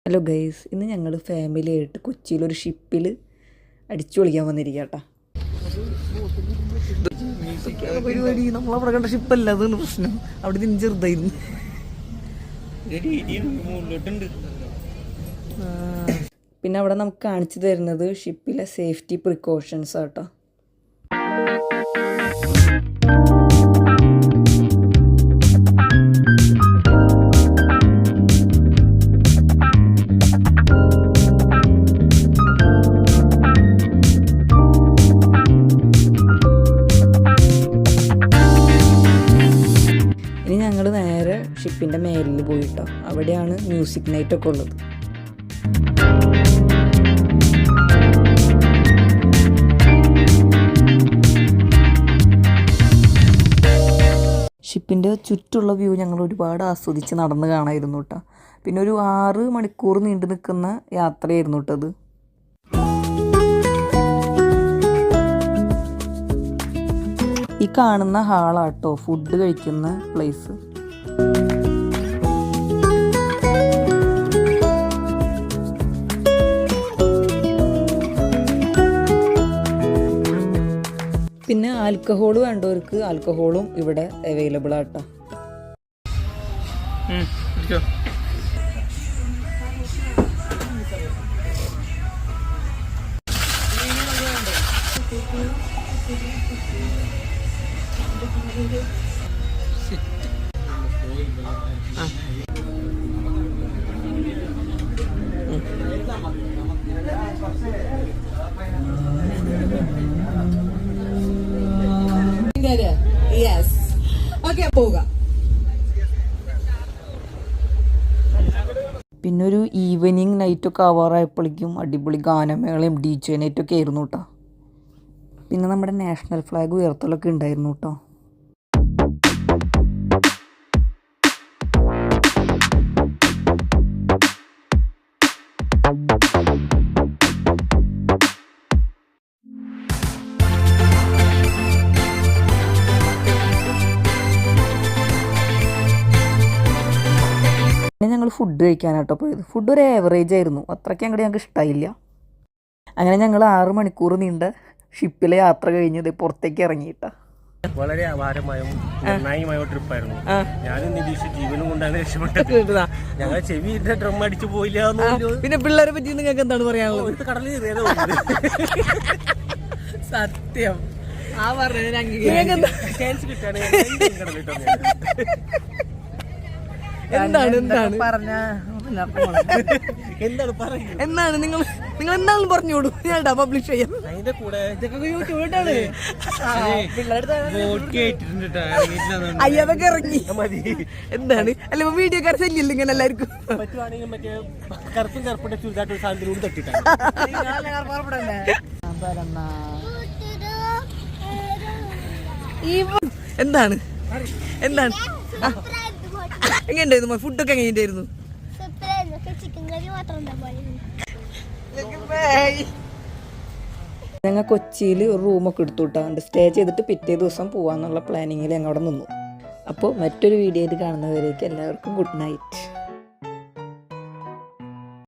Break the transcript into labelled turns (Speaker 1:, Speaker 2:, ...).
Speaker 1: Hello guys, ഇന്ന് ഞങ്ങൾ family ആയിട്ട് കൊച്ചിയിലൊരു ഷിപ്പിൽ അടിച്ചു പൊളിക്കാൻ വന്നിരിക്കുക കേട്ടോ. പരിപാടി നമ്മളവിടെ കണ്ട ഷിപ്പല്ല, അതാണ് പ്രശ്നം. അവിടെ നിന്ന് ചെറുതായിരുന്നു. പിന്നെ അവിടെ നമുക്ക് കാണിച്ചു തരുന്നത് ഷിപ്പിലെ സേഫ്റ്റി പ്രിക്കോഷൻസ് ആട്ടോ. ഇനി ഞങ്ങൾ നേരെ ഷിപ്പിൻ്റെ മേലിൽ പോയിട്ടോ. അവിടെയാണ് മ്യൂസിക് നൈറ്റൊക്കെ ഉള്ളത്. ഷിപ്പിൻ്റെ ചുറ്റുള്ള വ്യൂ ഞങ്ങൾ ഒരുപാട് ആസ്വദിച്ച് നടന്ന് കാണായിരുന്നു കേട്ടോ. പിന്നെ ഒരു 6 മണിക്കൂർ നീണ്ടു നിൽക്കുന്ന യാത്രയായിരുന്നു കേട്ടത്. ഈ കാണുന്ന ഹാളാട്ടോ ഫുഡ് കഴിക്കുന്ന പ്ലേസ്. പിന്നെ ആൽക്കഹോൾ വേണ്ടവർക്ക് ആൽക്കഹോളും ഇവിടെ അവൈലബിൾ ആട്ടോ. പിന്നെ ഒരു ഈവനിങ് നൈറ്റൊക്കെ ആവാറായപ്പോഴേക്കും അടിപൊളി ഗാനമേളയും DJ നൈറ്റൊക്കെ ആയിരുന്നു കേട്ടോ. പിന്നെ നമ്മുടെ നാഷണൽ ഫ്ലാഗ് ഉയർത്തലൊക്കെ ഉണ്ടായിരുന്നു കേട്ടോ. പിന്നെ ഞങ്ങൾ ഫുഡ് കഴിക്കാനാട്ടോ പോയത്. ഫുഡ് ഒരു ആവറേജ് ആയിരുന്നു, അത്രയ്ക്ക് അങ്ങോട്ട് ഞങ്ങൾക്ക് ഇഷ്ടമായില്ല. അങ്ങനെ ഞങ്ങൾ 6 മണിക്കൂർ നീണ്ട ഷിപ്പിലെ യാത്ര കഴിഞ്ഞത് പുറത്തേക്ക് ഇറങ്ങിയിട്ടാ.
Speaker 2: വളരെ അപാരമായും നിർണായകമായ ട്രിപ്പായിരുന്നു. ഞാനും നിതീഷ് ജീവനും കൊണ്ടാണ് രക്ഷപ്പെട്ടത്. ഞങ്ങൾ ചെവിന്റെ ഡ്രം അടിച്ചു പോയില്ല.
Speaker 1: പിന്നെ പിള്ളേരെ പറ്റി നിങ്ങൾക്ക് എന്താണ് പറയാനുള്ളത്?
Speaker 2: കടലിൽ
Speaker 1: സത്യം
Speaker 2: ചാൻസ് കിട്ടാണ്.
Speaker 1: എന്താണ് നിങ്ങൾ എന്താണെന്ന് പറഞ്ഞോളൂ, ഞാൻ പബ്ലിഷ് ചെയ്യാം.
Speaker 2: അതിന്റെ കൂടെ
Speaker 1: അയ്യതൊക്കെ ഇറങ്ങി എന്താണ് അല്ല വീഡിയോ കാർ ശല്യല്ല ഇങ്ങനെ എല്ലാവർക്കും.
Speaker 2: പറ്റുവാണെങ്കിൽ മറ്റേ കറുപ്പും കറുപ്പിന്റെ ചുരിദാട്ട് സാധനത്തിലൂടെ തട്ടിട്ടാണ്.
Speaker 1: എന്താണ് എന്താണ് എങ്ങനെയുണ്ടായിരുന്നു ഫുഡൊക്കെ? എങ്ങനെയുണ്ടായിരുന്നു? ഞങ്ങൾ കൊച്ചിയിൽ ഒരു റൂമൊക്കെ എടുത്തു കിട്ടാണ്ട് സ്റ്റേ ചെയ്തിട്ട് പിറ്റേ ദിവസം പോവാന്നുള്ള പ്ലാനിങ്ങിൽ ഞങ്ങൾ അവിടെ നിന്നു. അപ്പോൾ മറ്റൊരു വീഡിയോയിൽ കാണുന്നവരേക്ക് എല്ലാവർക്കും ഗുഡ് നൈറ്റ്.